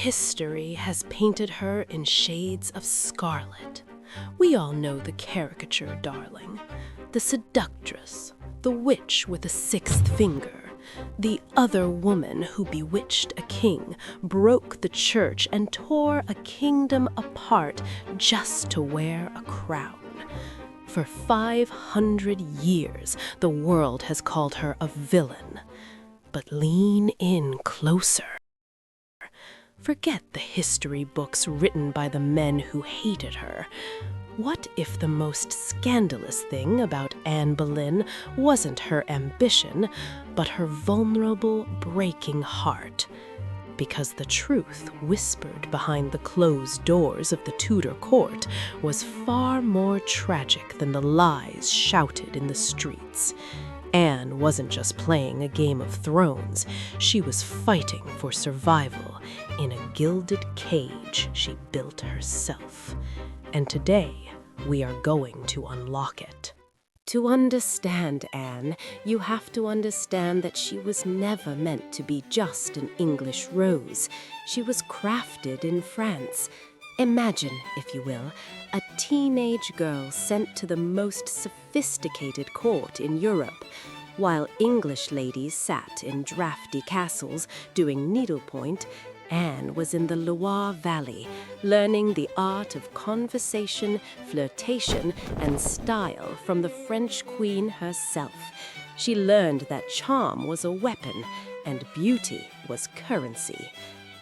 History has painted her in shades of scarlet. We all know the caricature, darling. The seductress, the witch with a sixth finger, the other woman who bewitched a king, broke the church, and tore a kingdom apart just to wear a crown. For 500 years, the world has called her a villain. But lean in closer. Forget the history books written by the men who hated her. What if the most scandalous thing about Anne Boleyn wasn't her ambition, but her vulnerable, breaking heart? Because the truth whispered behind the closed doors of the Tudor court was far more tragic than the lies shouted in the streets. Anne wasn't just playing a game of thrones, she was fighting for survival in a gilded cage she built herself. And today, we are going to unlock it. To understand Anne, you have to understand that she was never meant to be just an English rose. She was crafted in France. Imagine, if you will, a teenage girl sent to the most sophisticated court in Europe, while English ladies sat in drafty castles doing needlepoint. Anne was in the Loire Valley, learning the art of conversation, flirtation, and style from the French queen herself. She learned that charm was a weapon and beauty was currency.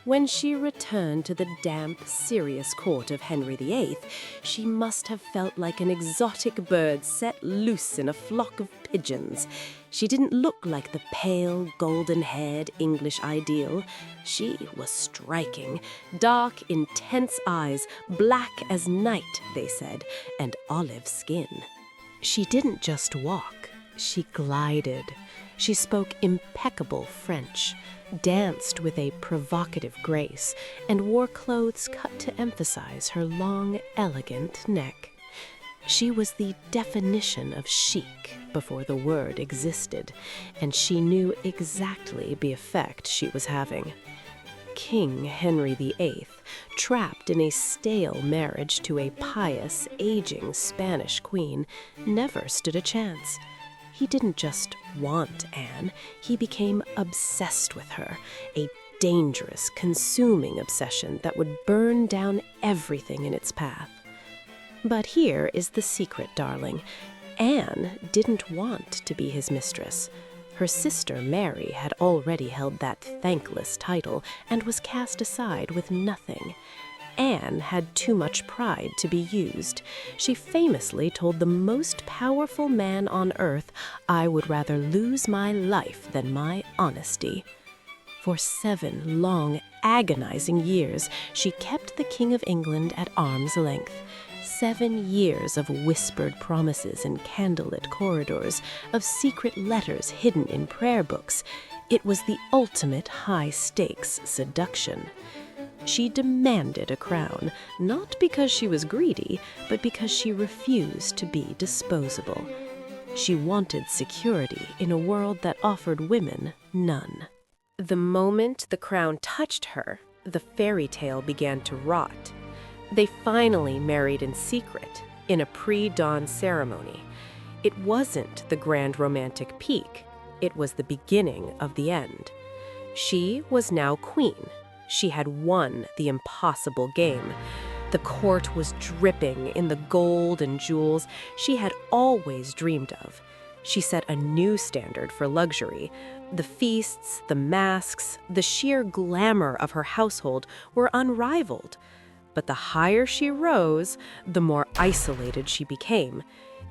When she returned to the damp, serious court of Henry VIII, she must have felt like an exotic bird set loose in a flock of pigeons. She didn't look like the pale, golden-haired English ideal. She was striking. Dark, intense eyes, black as night, they said, and olive skin. She didn't just walk, she glided. She spoke impeccable French, danced with a provocative grace, and wore clothes cut to emphasize her long, elegant neck. She was the definition of chic before the word existed, and she knew exactly the effect she was having. King Henry VIII, trapped in a stale marriage to a pious, aging Spanish queen, never stood a chance. He didn't just want Anne, he became obsessed with her, a dangerous, consuming obsession that would burn down everything in its path. But here is the secret, darling. Anne didn't want to be his mistress. Her sister Mary had already held that thankless title and was cast aside with nothing. Anne had too much pride to be used. She famously told the most powerful man on earth, "I would rather lose my life than my honesty." For 7 long, agonizing years, she kept the King of England at arm's length. 7 years of whispered promises in candlelit corridors, of secret letters hidden in prayer books. It was the ultimate high-stakes seduction. She demanded a crown, not because she was greedy, but because she refused to be disposable. She wanted security in a world that offered women none. The moment the crown touched her, the fairy tale began to rot. They finally married in secret, in a pre-dawn ceremony. It wasn't the grand romantic peak. It was the beginning of the end. She was now queen. She had won the impossible game. The court was dripping in the gold and jewels she had always dreamed of. She set a new standard for luxury. The feasts, the masks, the sheer glamour of her household were unrivaled. But the higher she rose, the more isolated she became.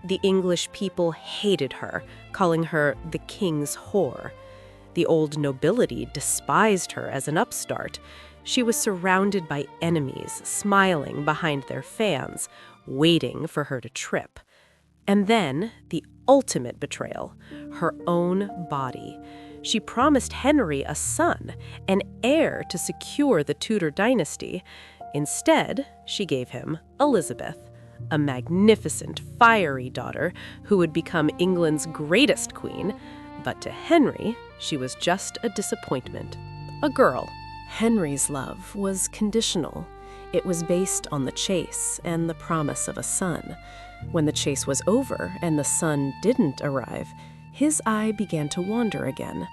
The English people hated her, calling her the king's whore. The old nobility despised her as an upstart. She was surrounded by enemies, smiling behind their fans, waiting for her to trip. And then, the ultimate betrayal, her own body. She promised Henry a son, an heir to secure the Tudor dynasty. Instead, she gave him Elizabeth, a magnificent, fiery daughter who would become England's greatest queen. But to Henry, she was just a disappointment, a girl, Henry's love was conditional. It was based on the chase and the promise of a son. When the chase was over and the son didn't arrive, his eye began to wander again.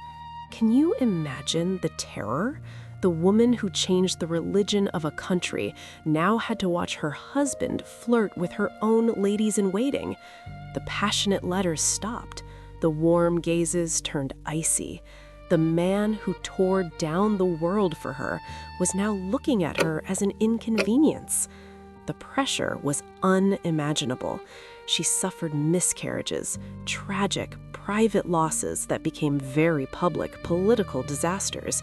Can you imagine the terror? The woman who changed the religion of a country now had to watch her husband flirt with her own ladies-in-waiting. The passionate letters stopped. The warm gazes turned icy. The man who tore down the world for her was now looking at her as an inconvenience. The pressure was unimaginable. She suffered miscarriages, tragic, private losses that became very public political disasters.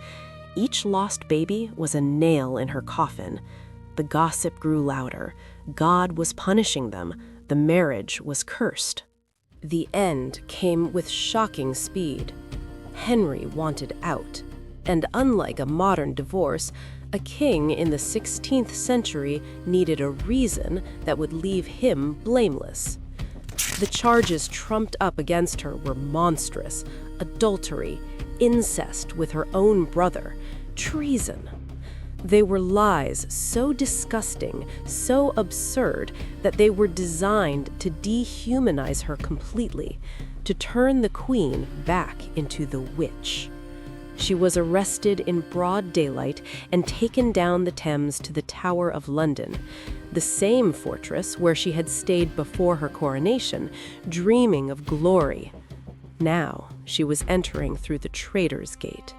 Each lost baby was a nail in her coffin. The gossip grew louder. God was punishing them. The marriage was cursed. The end came with shocking speed. Henry wanted out, and unlike a modern divorce, a king in the 16th century needed a reason that would leave him blameless. The charges trumped up against her were monstrous: adultery, incest with her own brother, treason. They were lies so disgusting, so absurd, that they were designed to dehumanize her completely, to turn the queen back into the witch. She was arrested in broad daylight and taken down the Thames to the Tower of London, the same fortress where she had stayed before her coronation, dreaming of glory. Now she was entering through the Traitor's Gate.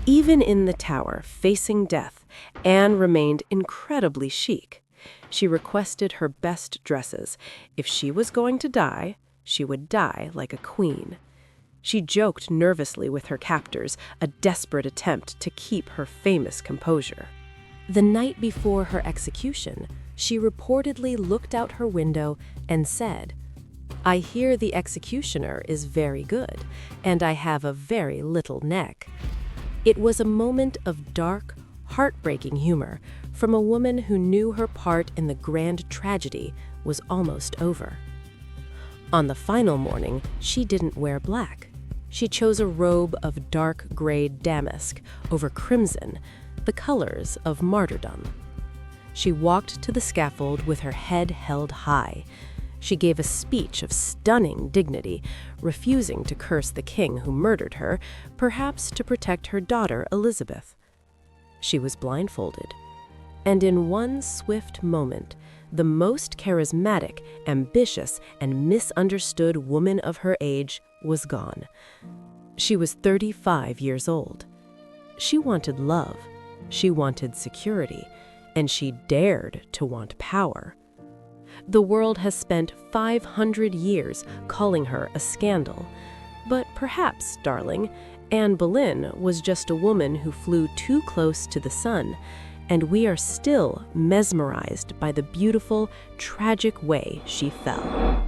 Even in the tower, facing death, Anne remained incredibly chic. She requested her best dresses. If she was going to die, she would die like a queen. She joked nervously with her captors, a desperate attempt to keep her famous composure. The night before her execution, she reportedly looked out her window and said, "I hear the executioner is very good, and I have a very little neck." It was a moment of dark, heartbreaking humor from a woman who knew her part in the grand tragedy was almost over. On the final morning, she didn't wear black. She chose a robe of dark gray damask over crimson, the colors of martyrdom. She walked to the scaffold with her head held high. She gave a speech of stunning dignity, refusing to curse the king who murdered her, perhaps to protect her daughter Elizabeth. She was blindfolded, and in one swift moment, the most charismatic, ambitious, and misunderstood woman of her age was gone. She was 35 years old. She wanted love, she wanted security, and she dared to want power. The world has spent 500 years calling her a scandal. But perhaps, darling, Anne Boleyn was just a woman who flew too close to the sun, and we are still mesmerized by the beautiful, tragic way she fell.